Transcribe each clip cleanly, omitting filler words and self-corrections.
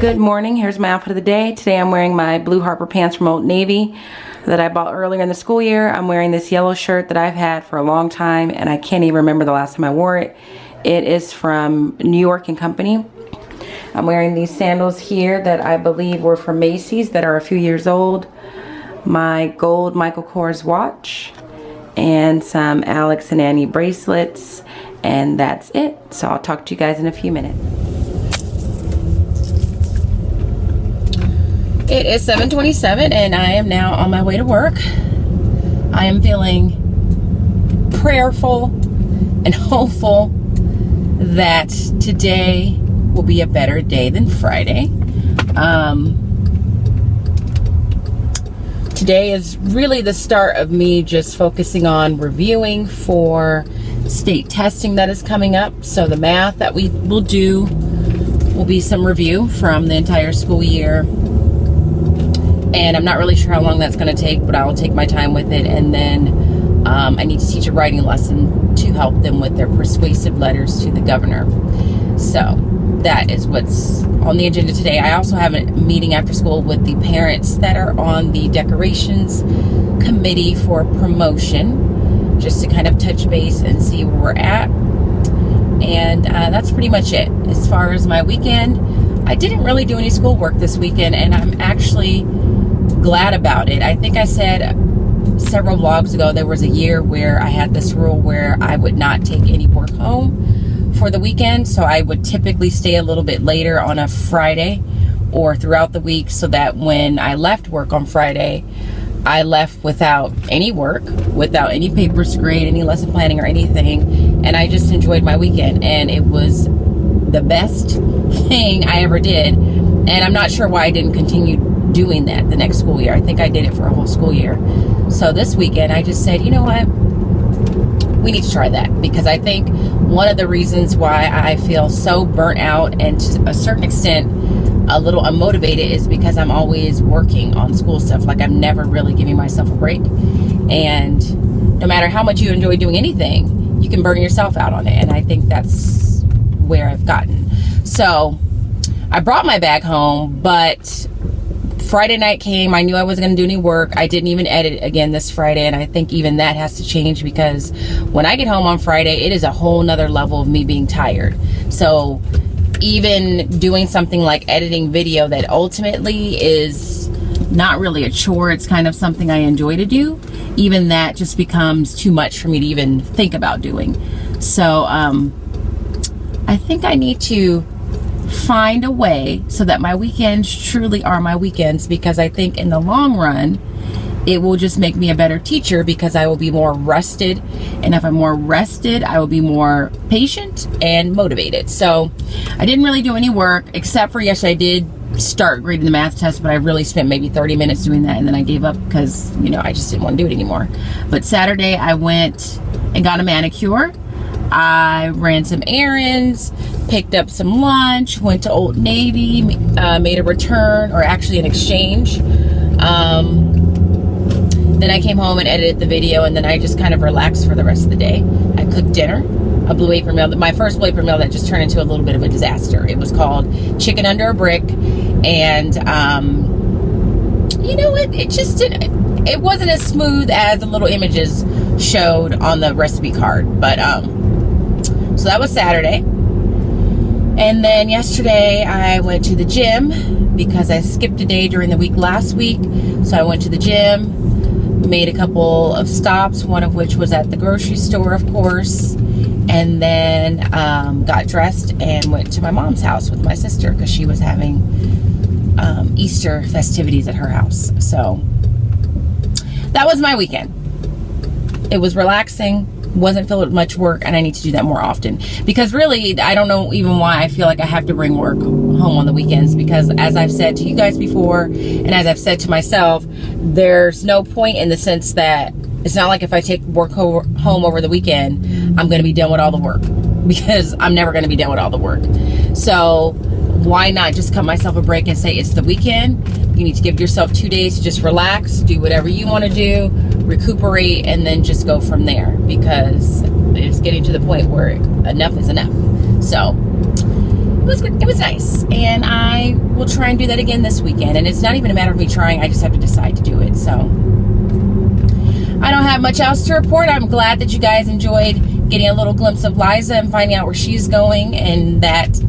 Good morning. Here's my outfit of the day. Today I'm wearing my blue Harper pants from Old Navy that I bought earlier in the school year. I'm wearing this yellow shirt that I've had for a long time and I can't even remember the last time I wore it. It is from New York & Company. I'm wearing these sandals here that I believe were from Macy's that are a few years old. My gold Michael Kors watch and some Alex and Annie bracelets, and that's it. So I'll talk to you guys in a few minutes. It is 7:27 and I am now on my way to work. I am feeling prayerful and hopeful that today will be a better day than Friday. Today is really the start of me just focusing on reviewing for state testing that is coming up. So the math that we will do will be some review from the entire school year. And I'm not really sure how long that's going to take, but I will take my time with it. And then I need to teach a writing lesson to help them with their persuasive letters to the governor. So that is what's on the agenda today. I also have a meeting after school with the parents that are on the decorations committee for promotion, just to kind of touch base and see where we're at. And that's pretty much it. As far as my weekend, I didn't really do any schoolwork this weekend, and I'm actually glad about it. I think I said several vlogs ago there was a year where I had this rule where I would not take any work home for the weekend, so I would typically stay a little bit later on a Friday or throughout the week, so that when I left work on Friday, I left without any work, without any papers to grade, any lesson planning or anything, and I just enjoyed my weekend, and it was the best thing I ever did. And I'm not sure why I didn't continue doing that the next school year. I think I did it for a whole school year. So this weekend I just said, you know what, we need to try that, because I think one of the reasons why I feel so burnt out and to a certain extent a little unmotivated is because I'm always working on school stuff. Like, I'm never really giving myself a break, and no matter how much you enjoy doing anything, you can burn yourself out on it, and I think that's where I've gotten. So I brought my bag home, but Friday night came. I knew I wasn't going to do any work. I didn't even edit again this Friday, and I think even that has to change, because when I get home on Friday, it is a whole nother level of me being tired. So even doing something like editing video that ultimately is not really a chore, it's kind of something I enjoy to do, even that just becomes too much for me to even think about doing. So I think I need to find a way so that my weekends truly are my weekends, because I think in the long run it will just make me a better teacher, because I will be more rested, and if I'm more rested I will be more patient and motivated. So I didn't really do any work, except for yesterday I did start grading the math test, but I really spent maybe 30 minutes doing that, and then I gave up because, you know, I just didn't want to do it anymore. But Saturday I went and got a manicure. I ran some errands, picked up some lunch, went to Old Navy, made a return, or actually an exchange. Then I came home and edited the video, and then I just kind of relaxed for the rest of the day. I cooked dinner, a blue apron meal, my first blue apron meal that just turned into a little bit of a disaster. It was called Chicken Under a Brick, and you know what? It just didn't, it wasn't as smooth as the little images showed on the recipe card, but so that was Saturday. And then yesterday I went to the gym because I skipped a day during the week last week. So I went to the gym, made a couple of stops, one of which was at the grocery store, of course, and then got dressed and went to my mom's house with my sister because she was having Easter festivities at her house. So that was my weekend. It was relaxing, wasn't filled with much work, and I need to do that more often, because really I don't know even why I feel like I have to bring work home on the weekends, because as I've said to you guys before, and as I've said to myself, there's no point, in the sense that it's not like if I take work home over the weekend I'm going to be done with all the work, because I'm never going to be done with all the work. So why not just cut myself a break and say it's the weekend? You need to give yourself 2 days to just relax, do whatever you want to do, recuperate, and then just go from there, because it's getting to the point where enough is enough. So it was nice, and I will try and do that again this weekend. And it's not even a matter of me trying, I just have to decide to do it. So I don't have much else to report. I'm glad that you guys enjoyed getting a little glimpse of Liza and finding out where she's going, and that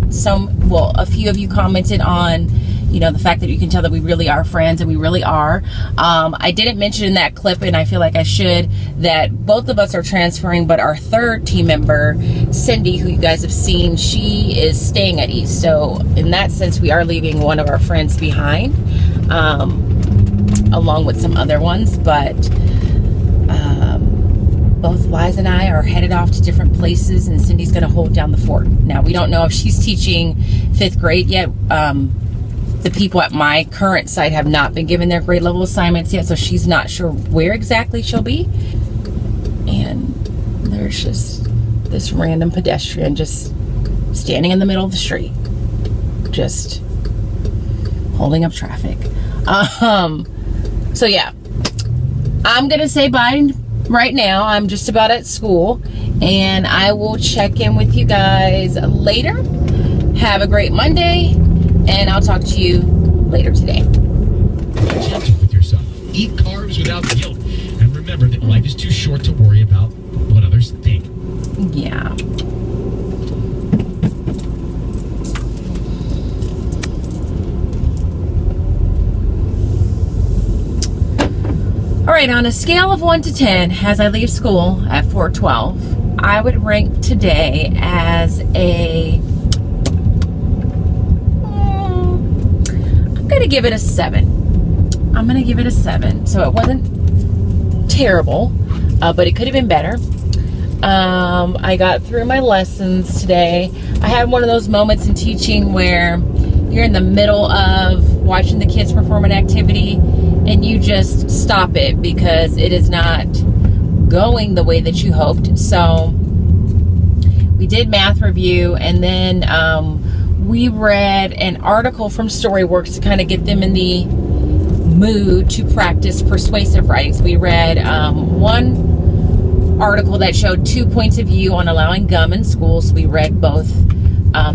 a few of you commented on, you know, the fact that you can tell that we really are friends, and we really are. I didn't mention in that clip, and I feel like I should, that both of us are transferring, but our third team member, Cindy, who you guys have seen, she is staying at East. So in that sense, we are leaving one of our friends behind, along with some other ones. But both Liza and I are headed off to different places, and Cindy's going to hold down the fort. Now, we don't know if she's teaching 5th grade yet. The people at my current site have not been given their grade level assignments yet, so she's not sure where exactly she'll be. And there's just this random pedestrian just standing in the middle of the street, just holding up traffic. So yeah, I'm gonna say bye right now. I'm just about at school, and I will check in with you guys later. Have a great Monday, and I'll talk to you later today. Be gentle with yourself. Eat carbs without guilt. And remember that life is too short to worry about what others think. Yeah. All right, on a scale of 1 to 10, as I leave school at 4:12, I would rank today as I'm going to give it a 7. I'm going to give it a 7. So it wasn't terrible, but it could have been better. I got through my lessons today. I had one of those moments in teaching where you're in the middle of watching the kids perform an activity, and you just stop it because it is not going the way that you hoped. So we did math review, and then we read an article from Storyworks to kind of get them in the mood to practice persuasive writing. So we read one article that showed 2 points of view on allowing gum in schools. So we read both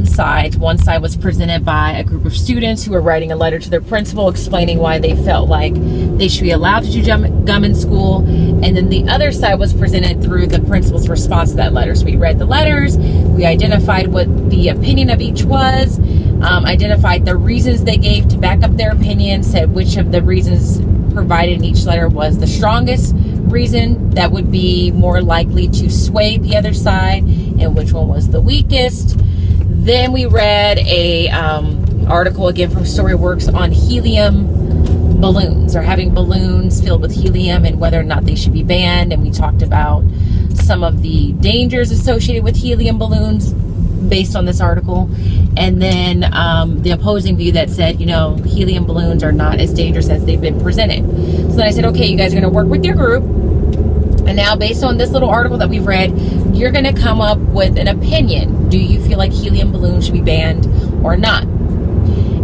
sides. One side was presented by a group of students who were writing a letter to their principal explaining why they felt like they should be allowed to do gum in school. And then the other side was presented through the principal's response to that letter. So we read the letters, we identified what the opinion of each was, identified the reasons they gave to back up their opinion, said which of the reasons provided in each letter was the strongest reason that would be more likely to sway the other side, and which one was the weakest. Then we read a article again from Storyworks on helium balloons, or having balloons filled with helium, and whether or not they should be banned. And we talked about some of the dangers associated with helium balloons based on this article. And then the opposing view that said, you know, helium balloons are not as dangerous as they've been presented. So then I said, okay, you guys are going to work with your group. And now, based on this little article that we've read, you're going to come up with an opinion. Do you feel like helium balloons should be banned or not?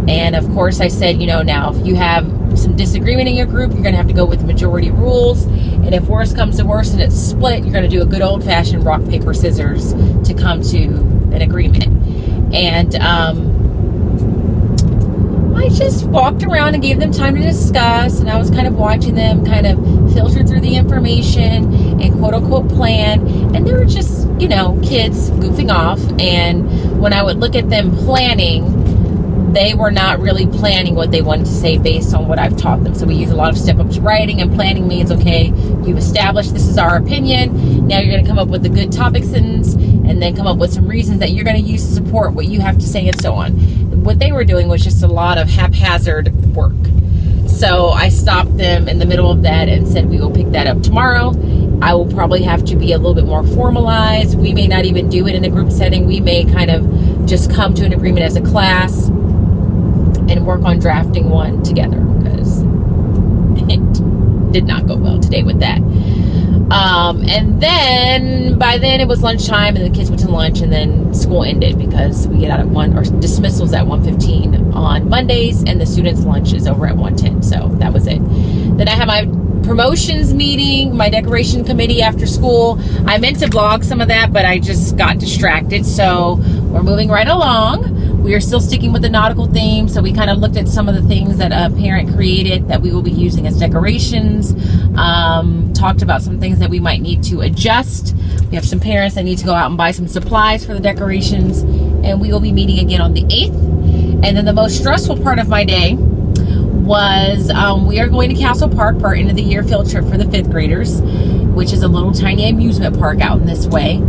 And of course, I said, you know, now if you have some disagreement in your group, you're going to have to go with majority rules. And if worse comes to worse and it's split, you're going to do a good old-fashioned rock, paper, scissors to come to an agreement. And I just walked around and gave them time to discuss, and I was kind of watching them kind of filter through the information and quote-unquote plan. And they were just, you know, kids goofing off. And when I would look at them planning, they were not really planning what they wanted to say based on what I've taught them. So we use a lot of step-up to writing, and planning means, okay, you've established this is our opinion. Now you're going to come up with a good topic sentence, and then come up with some reasons that you're going to use to support what you have to say, and so on. What they were doing was just a lot of haphazard work. So I stopped them in the middle of that and said, we will pick that up tomorrow. I will probably have to be a little bit more formalized. We may not even do it in a group setting. We may kind of just come to an agreement as a class and work on drafting one together, because it did not go well today with that. And then by then it was lunchtime, and the kids went to lunch, and then school ended because we get out at dismissals at 1:15 on Mondays, and the students' lunch is over at 1:10. So that was it. Then I had my promotions meeting, my decoration committee after school. I meant to vlog some of that, but I just got distracted. So we're moving right along. We are still sticking with the nautical theme, so we kind of looked at some of the things that a parent created that we will be using as decorations. Talked about some things that we might need to adjust. We have some parents that need to go out and buy some supplies for the decorations, and we will be meeting again on the 8th. And then the most stressful part of my day was we are going to Castle Park for our end of the year field trip for the 5th graders, which is a little tiny amusement park out in this way.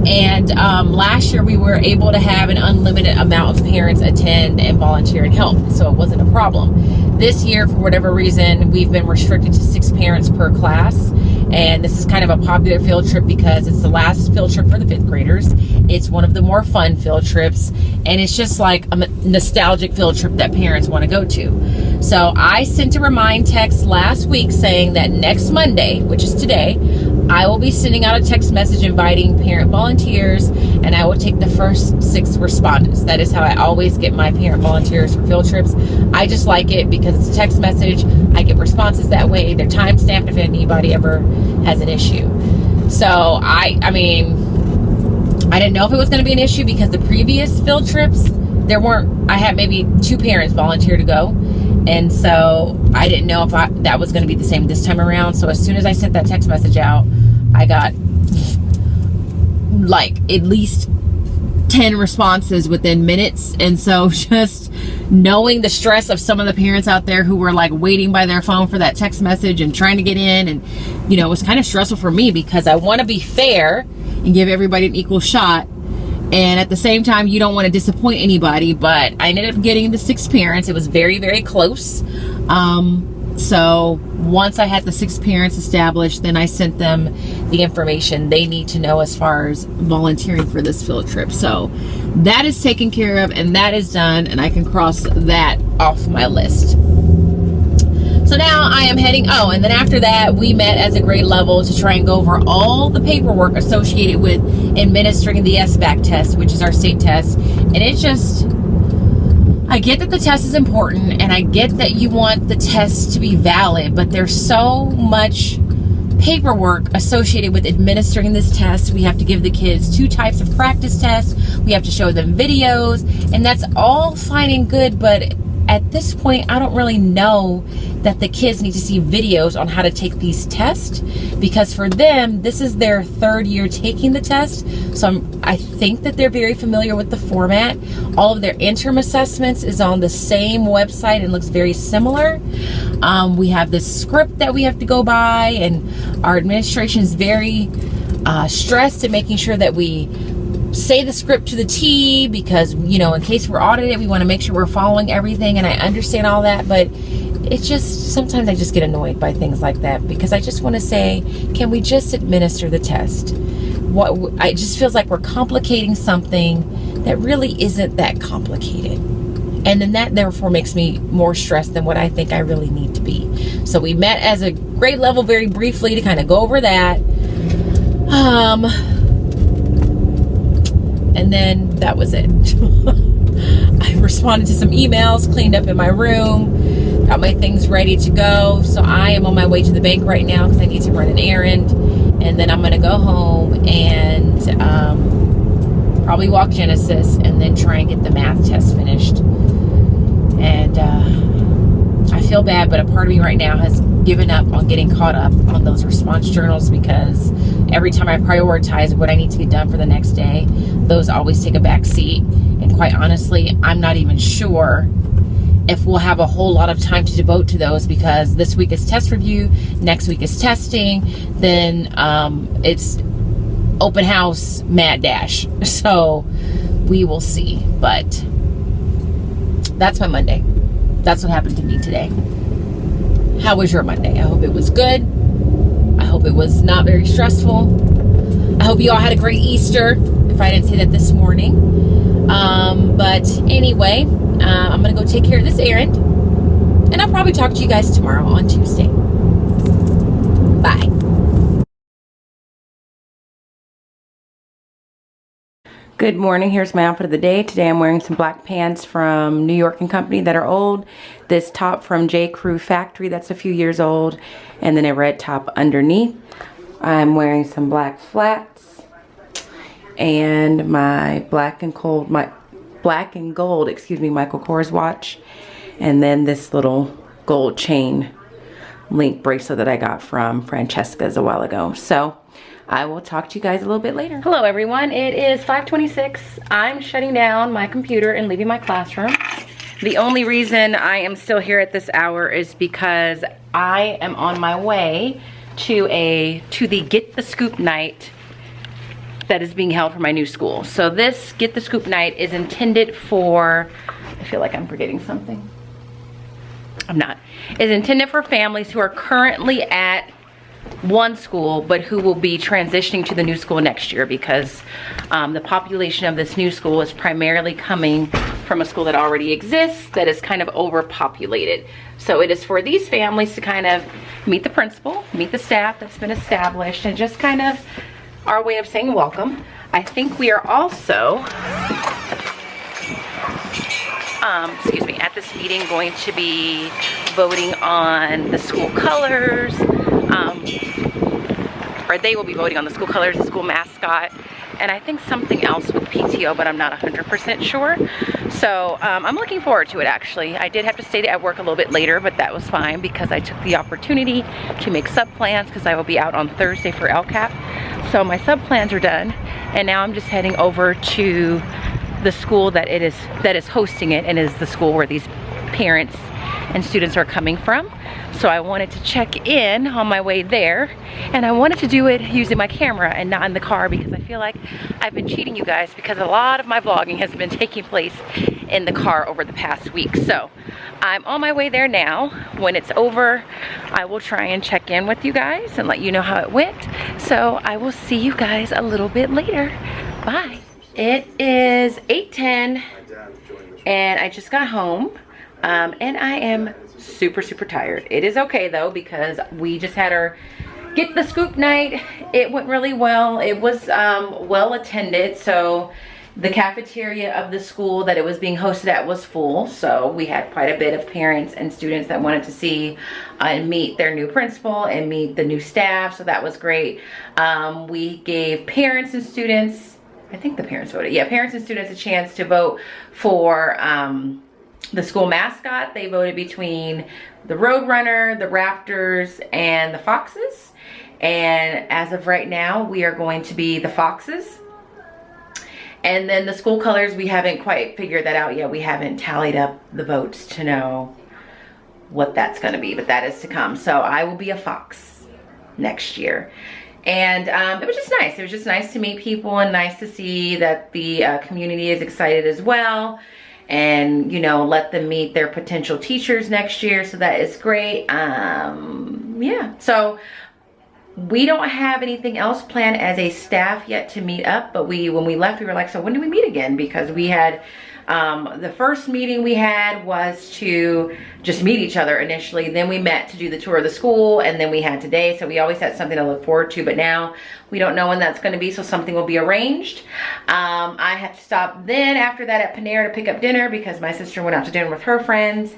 And last year we were able to have an unlimited amount of parents attend and volunteer and help, so it wasn't a problem. This year, for whatever reason, we've been restricted to 6 parents per class, and this is kind of a popular field trip because it's the last field trip for the 5th graders. It's one of the more fun field trips, and it's just like a nostalgic field trip that parents want to go to. So I sent a remind text last week saying that next Monday, which is today, I will be sending out a text message inviting parent volunteers, and I will take the first 6 respondents. That is how I always get my parent volunteers for field trips. I just like it because it's a text message. I get responses that way. They're time stamped if anybody ever has an issue. So I mean, I didn't know if it was going to be an issue because the previous field trips, I had maybe 2 parents volunteer to go. And so I didn't know if that was going to be the same this time around. So as soon as I sent that text message out, I got like at least 10 responses within minutes. And so just knowing the stress of some of the parents out there who were like waiting by their phone for that text message and trying to get in, and you know, it was kind of stressful for me because I want to be fair and give everybody an equal shot. And at the same time, you don't want to disappoint anybody, but I ended up getting the 6 parents. It was very, very close. So once I had the 6 parents established, then I sent them the information they need to know as far as volunteering for this field trip. So that is taken care of and that is done, and I can cross that off my list. So now I am heading, and then after that, we met as a grade level to try and go over all the paperwork associated with administering the SBAC test, which is our state test. And it's just, I get that the test is important, and I get that you want the test to be valid, but there's so much paperwork associated with administering this test. We have to give the kids 2 types of practice tests. We have to show them videos, and that's all fine and good, but at this point, I don't really know that the kids need to see videos on how to take these tests, because for them, this is their 3rd year taking the test. So I think that they're very familiar with the format. All of their interim assessments is on the same website and looks very similar. We have this script that we have to go by, and our administration is very stressed in making sure that we say the script to the T, because, you know, in case we're audited, we want to make sure we're following everything, and I understand all that, but it's just, sometimes I just get annoyed by things like that, because I just want to say, can we just administer the test? It just feels like we're complicating something that really isn't that complicated, and then that therefore makes me more stressed than what I think I really need to be. So we met as a grade level very briefly to kind of go over that. And then that was it. I responded to some emails, cleaned up in my room, got my things ready to go. So I am on my way to the bank right now because I need to run an errand. And then I'm going to go home and probably walk Genesis and then try and get the math test finished. And I feel bad, but a part of me right now has given up on getting caught up on those response journals, because every time I prioritize what I need to get done for the next day, those always take a back seat. And quite honestly, I'm not even sure if we'll have a whole lot of time to devote to those, because this week is test review, next week is testing, then it's open house mad dash. So we will see, but that's my Monday. That's what happened to me today. How was your Monday? I hope it was good. I hope it was not very stressful. I hope you all had a great Easter, if I didn't say that this morning. But anyway, I'm going to go take care of this errand, and I'll probably talk to you guys tomorrow on Tuesday. Bye. Good morning. Here's my outfit of the day. Today I'm wearing some black pants from New York & Company that are old. This top from J. Crew Factory that's a few years old. And then a red top underneath. I'm wearing some black flats. And my black and cold, my black and gold, excuse me, Michael Kors watch. And then this little gold chain link bracelet that I got from Francesca's a while ago. So I will talk to you guys a little bit later. Hello everyone, it is 5:26. I'm shutting down my computer and leaving my classroom. The only reason I am still here at this hour is because I am on my way to the Get the Scoop night that is being held for my new school. So this Get the Scoop night is intended for, I feel like I'm forgetting something. I'm not. Is intended for families who are currently at one school but who will be transitioning to the new school next year, because the population of this new school is primarily coming from a school that already exists that is kind of overpopulated. So it is for these families to kind of meet the principal, meet the staff that's been established, and just kind of our way of saying welcome. I think we are also excuse me, at this meeting going to be voting on the school colors, or they will be voting on the school colors, the school mascot, and I think something else with PTO, but I'm not 100% sure. So I'm looking forward to it actually. I did have to stay at work a little bit later, but that was fine because I took the opportunity to make sub plans because I will be out on Thursday for LCAP. So my sub plans are done, and now I'm just heading over to the school that is hosting it, and is the school where these parents and students are coming from. So I wanted to check in on my way there, and I wanted to do it using my camera and not in the car, because I feel like I've been cheating you guys, because a lot of my vlogging has been taking place in the car over the past week. So I'm on my way there now. When it's over, I will try and check in with you guys and let you know how it went. So I will see you guys a little bit later. Bye. It is 8:10 and I just got home, and I am super tired. It is okay though, because we just had our Get the Scoop night. It went really well. It was well attended. So the cafeteria of the school that it was being hosted at was full. So we had quite a bit of parents and students that wanted to see and meet their new principal and meet the new staff. So that was great. We gave parents and students, I think the parents voted. Yeah, parents and students a chance to vote for the school mascot. They voted between the Roadrunner, the Raptors, and the Foxes. And as of right now, we are going to be the Foxes. And then the school colors, we haven't quite figured that out yet. We haven't tallied up the votes to know what that's going to be, but that is to come. So I will be a fox next year. And it was just nice. It was just nice to meet people, and nice to see that the community is excited as well, and you know, let them meet their potential teachers next year. So that is great. Yeah, so we don't have anything else planned as a staff yet to meet up, but when we left, we were like, so when do we meet again? Because we had the first meeting we had was to just meet each other initially. Then we met to do the tour of the school, and then we had today. So we always had something to look forward to, but now we don't know when that's going to be, so something will be arranged. I have to stop then after that at Panera to pick up dinner, because my sister went out to dinner with her friends.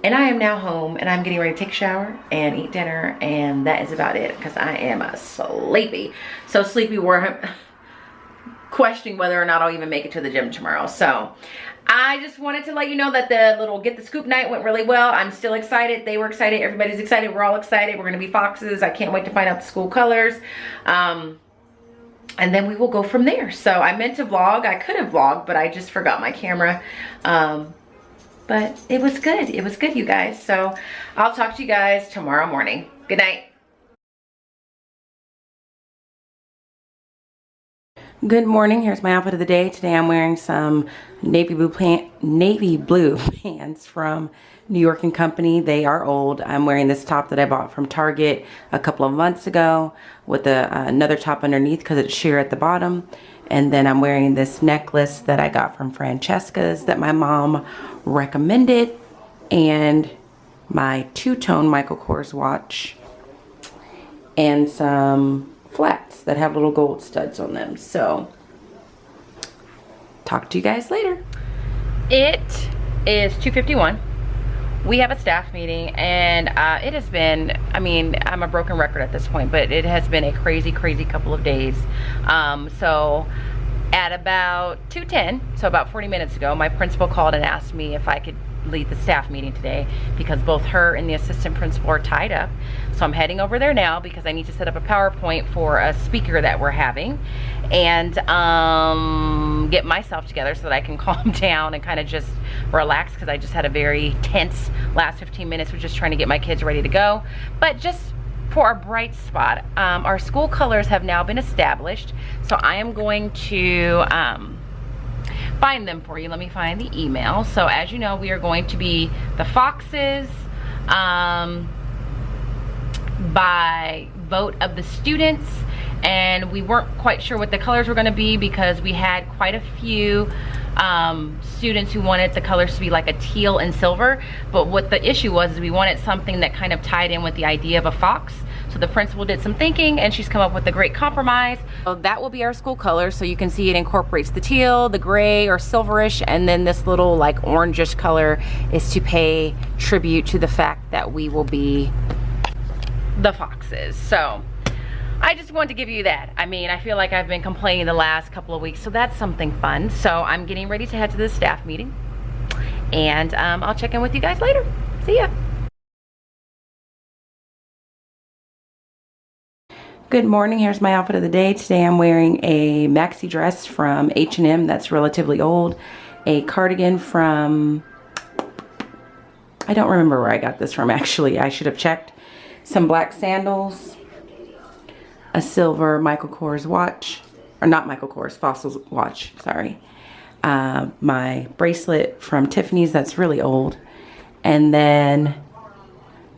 And I am now home, and I'm getting ready to take a shower and eat dinner, and that is about it, because I am sleepy. So sleepy we're questioning whether or not I'll even make it to the gym tomorrow. So I just wanted to let you know that the little Get the Scoop night went really well. I'm still excited. They were excited. Everybody's excited. We're all excited. We're going to be foxes. I can't wait to find out the school colors. And then we will go from there. So I meant to vlog. I could have vlogged, but I just forgot my camera. But it was good. It was good, you guys. So I'll talk to you guys tomorrow morning. Good night. Good morning. Here's my outfit of the day. Today I'm wearing some navy blue pants from New York & Company. They are old. I'm wearing this top that I bought from Target a couple of months ago with another top underneath because it's sheer at the bottom. And then I'm wearing this necklace that I got from Francesca's that my mom recommended, and my two-tone Michael Kors watch, and some flats that have little gold studs on them. So talk to you guys later. It is 2:51. We have a staff meeting, and it has been, I mean, I'm a broken record at this point, but it has been a crazy couple of days. So At about 2:10, so about 40 minutes ago, my principal called and asked me if I could lead the staff meeting today because both her and the assistant principal are tied up. So I'm heading over there now because I need to set up a PowerPoint for a speaker that we're having and get myself together so that I can calm down and kind of just relax, because I just had a very tense last 15 minutes with just trying to get my kids ready to go. But just for our bright spot, our school colors have now been established, so I am going to find them for you. Let me find the email. So as you know, we are going to be the Foxes by vote of the students, and we weren't quite sure what the colors were going to be because we had quite a few students who wanted the colors to be like a teal and silver, but what the issue was is we wanted something that kind of tied in with the idea of a fox. So the principal did some thinking and she's come up with a great compromise. So that will be our school color. So you can see it incorporates the teal, the gray or silverish, and then this little like orangish color is to pay tribute to the fact that we will be the Foxes. So I just wanted to give you that. I mean, I feel like I've been complaining the last couple of weeks, so that's something fun. So I'm getting ready to head to the staff meeting, and I'll check in with you guys later. See ya. Good morning. Here's my outfit of the day. Today I'm wearing a maxi dress from H&M that's relatively old, a cardigan from, I don't remember where I got this from actually. I should have checked. Some black sandals, a silver Michael Kors watch, or not Michael Kors, Fossil's watch, sorry. My bracelet from Tiffany's that's really old, and then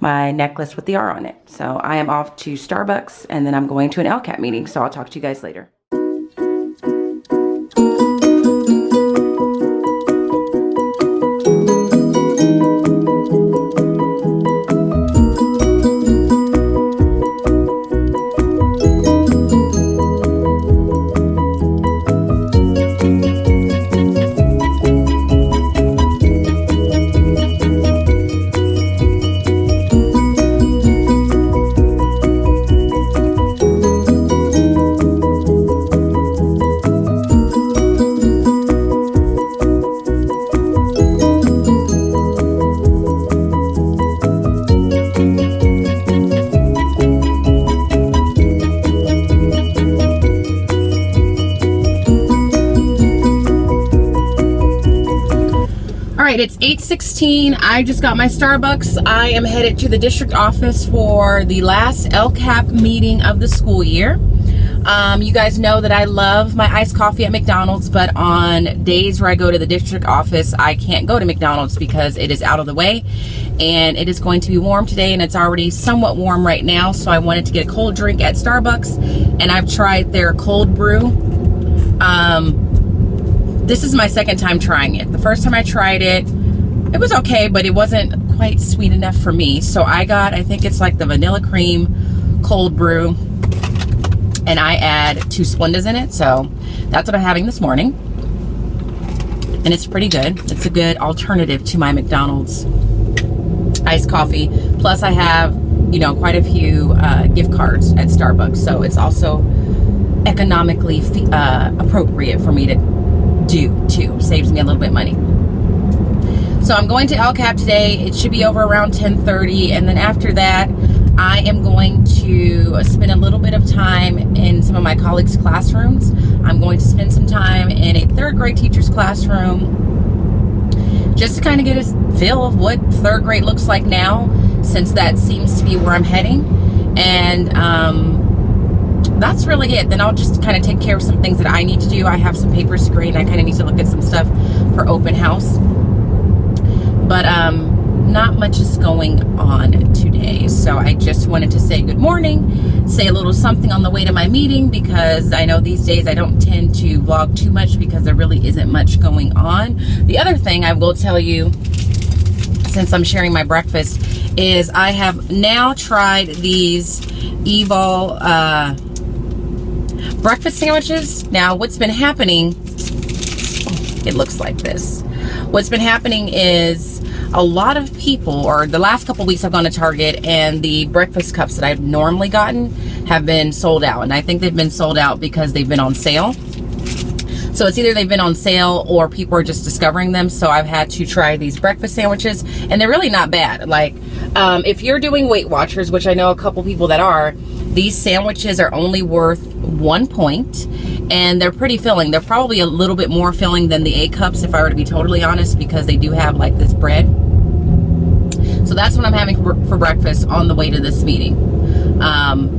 my necklace with the R on it. So I am off to Starbucks, and then I'm going to an LCAT meeting, so I'll talk to you guys later. It's 8:16. I just got my Starbucks. I am headed to the district office for the last LCAP meeting of the school year. You guys know that I love my iced coffee at McDonald's, but on days where I go to the district office, I can't go to McDonald's because it is out of the way, and it is going to be warm today, and it's already somewhat warm right now, so I wanted to get a cold drink at Starbucks, and I've tried their cold brew. This is my second time trying it. The first time I tried it, it was okay, but it wasn't quite sweet enough for me. So I got, I think it's like the vanilla cream cold brew, and I add 2 Splendas in it. So that's what I'm having this morning. And it's pretty good. It's a good alternative to my McDonald's iced coffee. Plus I have, you know, quite a few gift cards at Starbucks. So it's also economically appropriate for me to do too. Saves me a little bit of money. So I'm going to LCAP today. It should be over around 10:30, and then after that I am going to spend a little bit of time in some of my colleagues' classrooms. I'm going to spend some time in a 3rd grade teacher's classroom just to kind of get a feel of what 3rd grade looks like now, since that seems to be where I'm heading. And that's really it. Then I'll just kind of take care of some things that I need to do. I have some papers to grade, and I kind of need to look at some stuff for open house. But not much is going on today. So I just wanted to say good morning, say a little something on the way to my meeting, because I know these days I don't tend to vlog too much because there really isn't much going on. The other thing I will tell you, since I'm sharing my breakfast, is I have now tried these Evol breakfast sandwiches. Now what's been happening, it looks like this. What's been happening is a lot of people, or the last couple weeks I've gone to Target, and the breakfast cups that I've normally gotten have been sold out. And I think they've been sold out because they've been on sale. So it's either they've been on sale or people are just discovering them. So I've had to try these breakfast sandwiches, and they're really not bad. Like, if you're doing Weight Watchers, which I know a couple people that are, these sandwiches are only worth 1 point, and they're pretty filling. They're probably a little bit more filling than the A-cups, if I were to be totally honest, because they do have like this bread. So that's what I'm having for breakfast on the way to this meeting.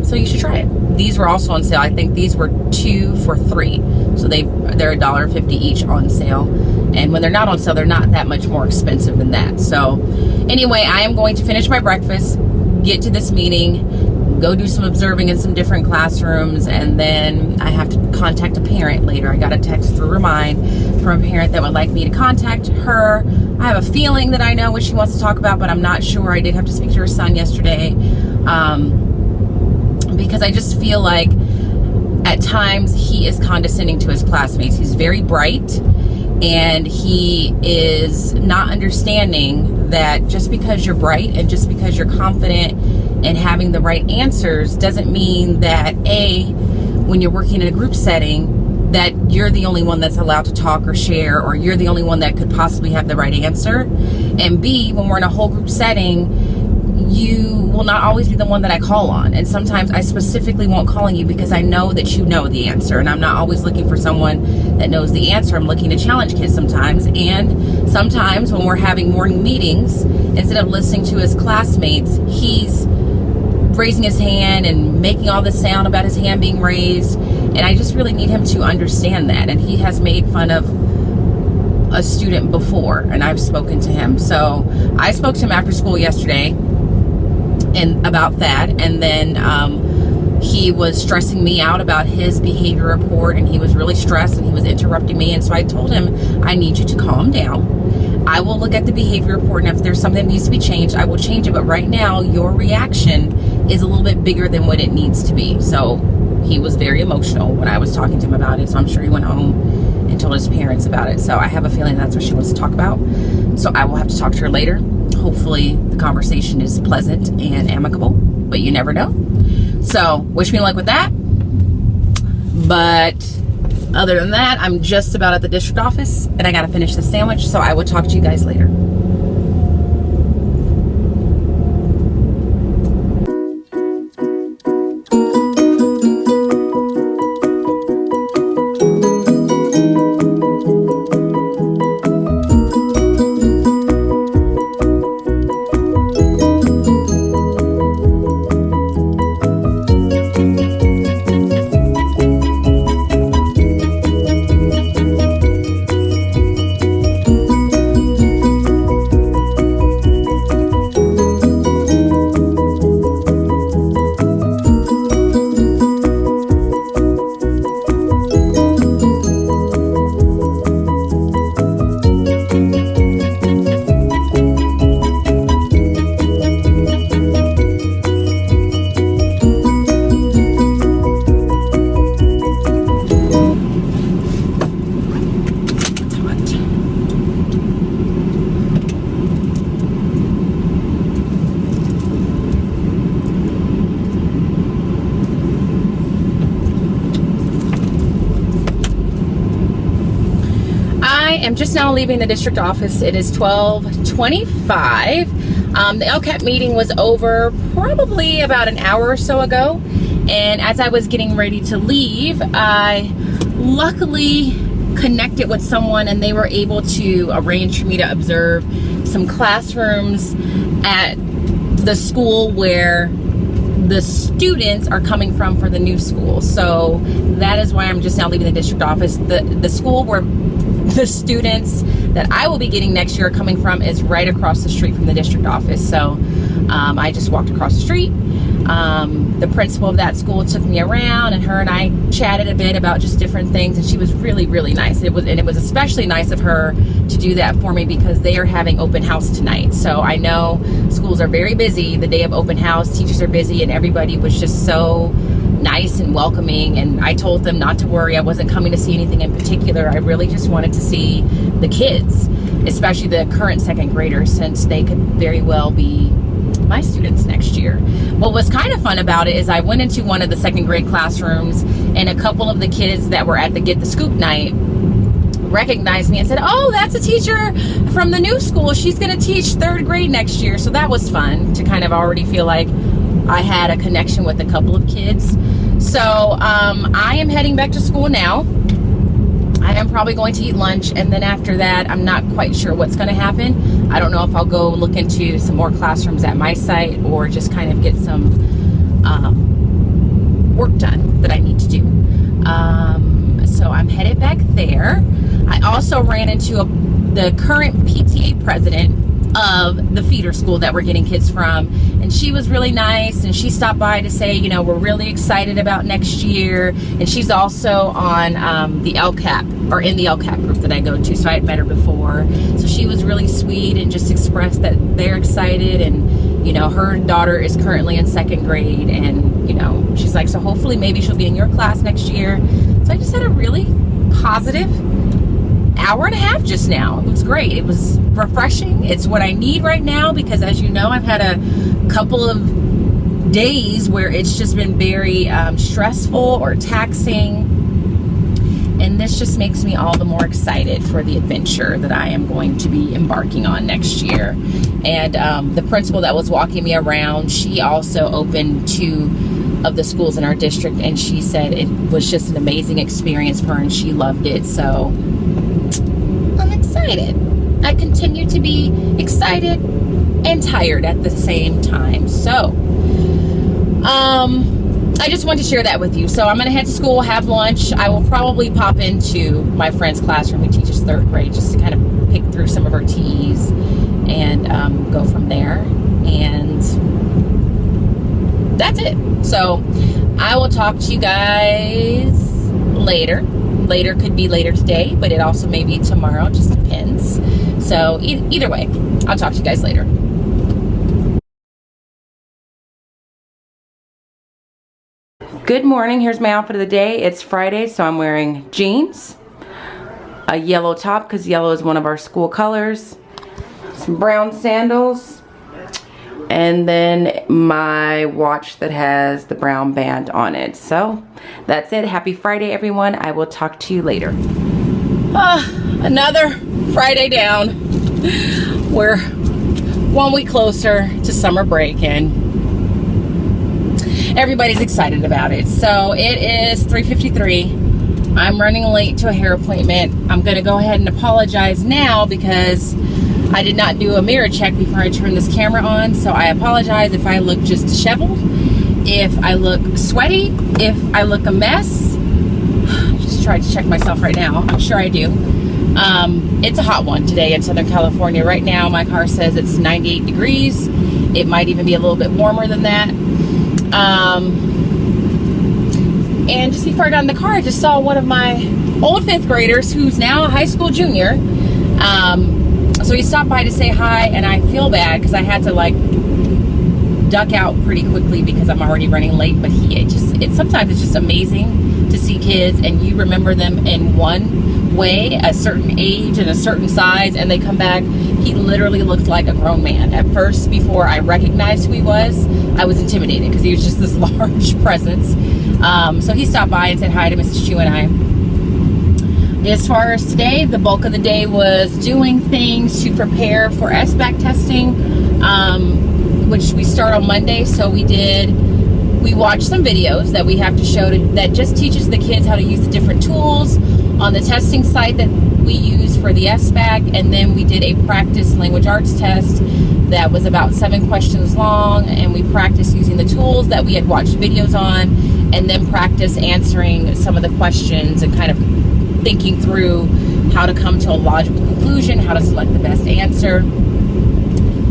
So you should try it. These were also on sale. I think these were 2 for $3. So they're $1.50 each on sale. And when they're not on sale, they're not that much more expensive than that. So anyway, I am going to finish my breakfast, get to this meeting, go do some observing in some different classrooms, and then I have to contact a parent later. I got a text through Remind from a parent that would like me to contact her. I have a feeling that I know what she wants to talk about, but I'm not sure. I did have to speak to her son yesterday, because I just feel like at times he is condescending to his classmates. He's very bright, and he is not understanding that just because you're bright and just because you're confident and having the right answers doesn't mean that when you're working in a group setting, that you're the only one that's allowed to talk or share, or you're the only one that could possibly have the right answer. And B, when we're in a whole group setting, you will not always be the one that I call on. And sometimes I specifically won't call on you because I know that you know the answer. And I'm not always looking for someone that knows the answer. I'm looking to challenge kids sometimes. And sometimes when we're having morning meetings, instead of listening to his classmates, he's raising his hand and making all this sound about his hand being raised. And I just really need him to understand that. And he has made fun of a student before, and I've spoken to him. So I spoke to him after school yesterday and about that, and then he was stressing me out about his behavior report, and he was really stressed and he was interrupting me. And so I told him, I need you to calm down. I will look at the behavior report, and if there's something that needs to be changed, I will change it. But right now, your reaction is a little bit bigger than what it needs to be. So he was very emotional when I was talking to him about it. So I'm sure he went home and told his parents about it. So I have a feeling that's what she wants to talk about. So I will have to talk to her later. Hopefully the conversation is pleasant and amicable, but you never know. So wish me luck with that. But other than that, I'm just about at the district office, and I got to finish the sandwich. So I will talk to you guys later. I'm just now leaving the district office. It is 12:25. The LCAP meeting was over probably about an hour or so ago, and as I was getting ready to leave, I luckily connected with someone, and they were able to arrange for me to observe some classrooms at the school where the students are coming from for the new school. So that is why I'm just now leaving the district office. The school where the students that I will be getting next year are coming from is right across the street from the district office. So I just walked across the street. The principal of that school took me around, and her and I chatted a bit about just different things, and she was really, really nice. It was especially nice of her to do that for me because they are having open house tonight. So I know schools are very busy the day of open house. Teachers are busy, and everybody was just so nice and welcoming. And I told them not to worry. I wasn't coming to see anything in particular. I really just wanted to see the kids, especially the current second graders, since they could very well be my students next year. What was kind of fun about it is I went into one of the second grade classrooms, and a couple of the kids that were at the Get the Scoop night recognized me and said, oh, that's a teacher from the new school. She's going to teach 3rd grade next year. So that was fun to kind of already feel like I had a connection with a couple of kids. So I am heading back to school now. I am probably going to eat lunch, and then after that, I'm not quite sure what's going to happen. I don't know if I'll go look into some more classrooms at my site or just kind of get some work done that I need to do. So I'm headed back there. I also ran into the current PTA president of the feeder school that we're getting kids from, and she was really nice, and she stopped by to say, you know, we're really excited about next year. And she's also on the LCAP, or in the LCAP group that I go to, so I had met her before. So she was really sweet and just expressed that they're excited, and you know, her daughter is currently in 2nd grade, and you know, she's like, so hopefully maybe she'll be in your class next year. So I just had a really positive hour and a half just now. It was great. It was refreshing. It's what I need right now, because as you know, I've had a couple of days where it's just been very stressful or taxing, and this just makes me all the more excited for the adventure that I am going to be embarking on next year. And the principal that was walking me around, she also opened 2 of the schools in our district, and she said it was just an amazing experience for her and she loved it. So I'm excited. I continue to be excited and tired at the same time. So I just wanted to share that with you. So I'm gonna head to school, have lunch. I will probably pop into my friend's classroom who teaches 3rd grade, just to kind of pick through some of her TEs and go from there. And that's it. So I will talk to you guys later. Later could be later today, but it also may be tomorrow, just depends. So either way, I'll talk to you guys later. Good morning. Here's my outfit of the day. It's Friday, so I'm wearing jeans, a yellow top because yellow is one of our school colors, some brown sandals, and then my watch that has the brown band on it. So that's it. Happy Friday, everyone. I will talk to you later. Another Friday down. We're 1 week closer to summer break, and everybody's excited about it. So it is 3:53. I'm running late to a hair appointment. I'm going to go ahead and apologize now because I did not do a mirror check before I turned this camera on. So I apologize if I look just disheveled, if I look sweaty, if I look a mess. I just tried to check myself right now. I'm sure I do. It's a hot one today in Southern California. Right now my car says it's 98 degrees. It might even be a little bit warmer than that. And just before I got in the car, I just saw one of my old 5th graders who's now a high school junior. So he stopped by to say hi, and I feel bad because I had to like duck out pretty quickly because I'm already running late. But sometimes it's just amazing to see kids and you remember them in one way, a certain age and a certain size, and they come back. He literally looked like a grown man. At first, before I recognized who he was, I was intimidated because he was just this large presence. So he stopped by and said hi to Mrs. Chu and I. As far as today, the bulk of the day was doing things to prepare for SBAC testing, which we start on Monday. So we watched some videos that we have to show that just teaches the kids how to use the different tools on the testing site that we use for the SBAC, and then we did a practice language arts test that was about 7 questions long, and we practiced using the tools that we had watched videos on, and then practice answering some of the questions and kind of thinking through how to come to a logical conclusion, how to select the best answer.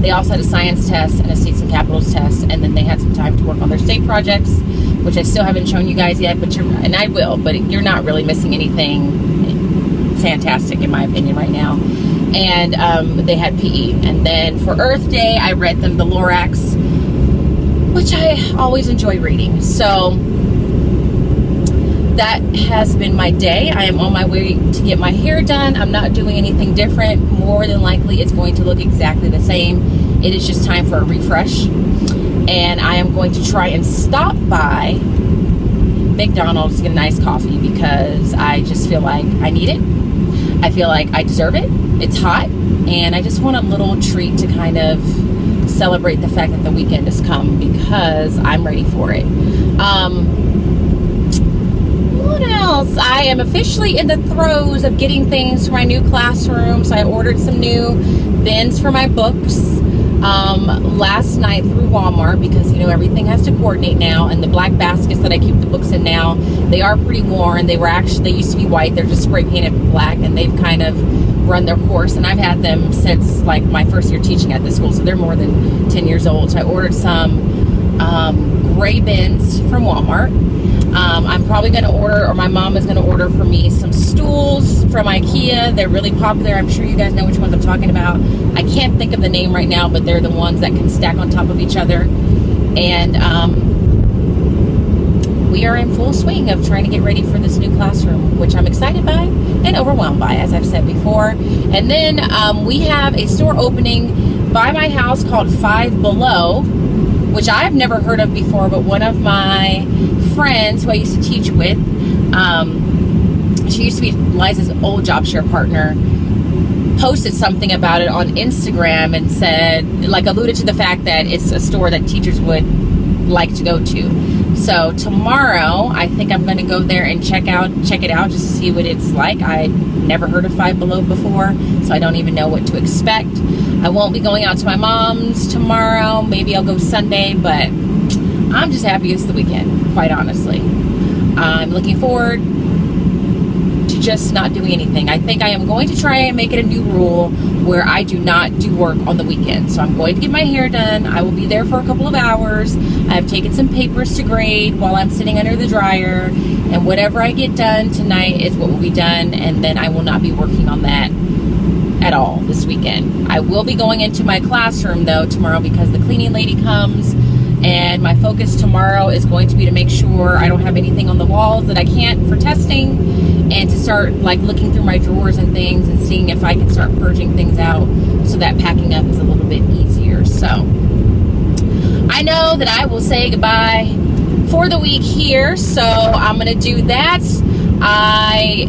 They also had a science test and a states and capitals test, and then they had some time to work on their state projects, which I still haven't shown you guys yet, and I will, but you're not really missing anything fantastic in my opinion right now. And they had PE. And then for Earth Day, I read them the Lorax, which I always enjoy reading. So that has been my day. I am on my way to get my hair done. I'm not doing anything different. More than likely, it's going to look exactly the same. It is just time for a refresh. And I am going to try and stop by McDonald's to get a nice coffee because I just feel like I need it. I feel like I deserve it. It's hot, and I just want a little treat to kind of celebrate the fact that the weekend has come, because I'm ready for it. What else? I am officially in the throes of getting things for my new classroom. So I ordered some new bins for my books last night through Walmart, because you know everything has to coordinate now. And the black baskets that I keep the books in now, they are pretty worn. They used to be white. They're just spray painted black, and they've kind of run their course. And I've had them since like my first year teaching at this school, so they're more than 10 years old. So I ordered some gray bins from Walmart. I'm probably going to order, or my mom is going to order for me, some stools from IKEA. They're really popular. I'm sure you guys know which ones I'm talking about. I can't think of the name right now, but they're the ones that can stack on top of each other. And we are in full swing of trying to get ready for this new classroom, which I'm excited by and overwhelmed by, as I've said before. And then we have a store opening by my house called Five Below, which I've never heard of before, but one of my friends who I used to teach with, she used to be Liza's old job share partner, posted something about it on Instagram and said, like, alluded to the fact that it's a store that teachers would like to go to. So tomorrow, I think I'm going to go there and check it out just to see what it's like. I never heard of Five Below before, so I don't even know what to expect. I won't be going out to my mom's tomorrow. Maybe I'll go Sunday, but I'm just happy it's the weekend, quite honestly. I'm looking forward to just not doing anything. I think I am going to try and make it a new rule where I do not do work on the weekend. So I'm going to get my hair done. I will be there for a couple of hours. I've taken some papers to grade while I'm sitting under the dryer, and whatever I get done tonight is what will be done, and then I will not be working on that at all this weekend. I will be going into my classroom though tomorrow, because the cleaning lady comes, and my focus tomorrow is going to be to make sure I don't have anything on the walls that I can't for testing, and to start like looking through my drawers and things and seeing if I can start purging things out so that packing up is a little bit easier. So I know that I will say goodbye for the week here, so I'm gonna do that.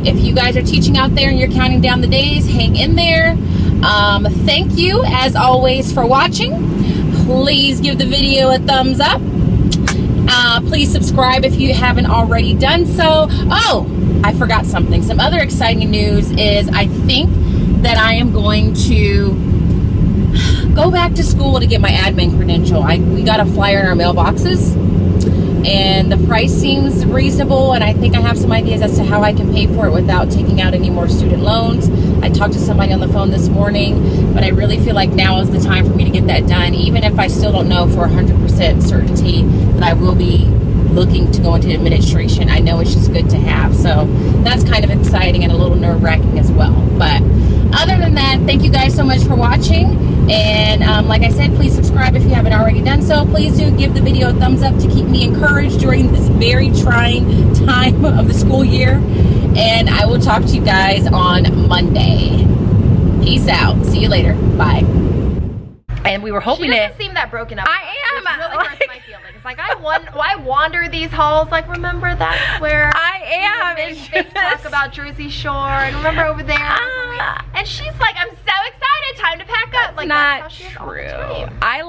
If you guys are teaching out there and you're counting down the days, hang in there. Thank you as always for watching. Please give the video a thumbs up. Please subscribe if you haven't already done so. Oh, I forgot something. Some other exciting news is I think that I am going to go back to school to get my admin credential. We got a flyer in our mailboxes, and the price seems reasonable, and I think I have some ideas as to how I can pay for it without taking out any more student loans. I talked to somebody on the phone this morning, but I really feel like now is the time for me to get that done, even if I still don't know for 100% certainty that I will be looking to go into administration. I know it's just good to have, so that's kind of exciting and a little nerve-wracking as well. But other than that, thank you guys so much for watching. And like I said, please subscribe if you haven't already done so. Please do give the video a thumbs up to keep me encouraged during this very trying time of the school year. And I will talk to you guys on Monday. Peace out. See you later. Bye. And we were hoping she doesn't seem that broken up. I am. Which really hurts my feelings. Like I wander these halls. Like remember that's where I am. Big talk about Jersey Shore, and remember over there. And she's like, I'm so excited. Time to pack up. Like Not that's how she is all the true. time. I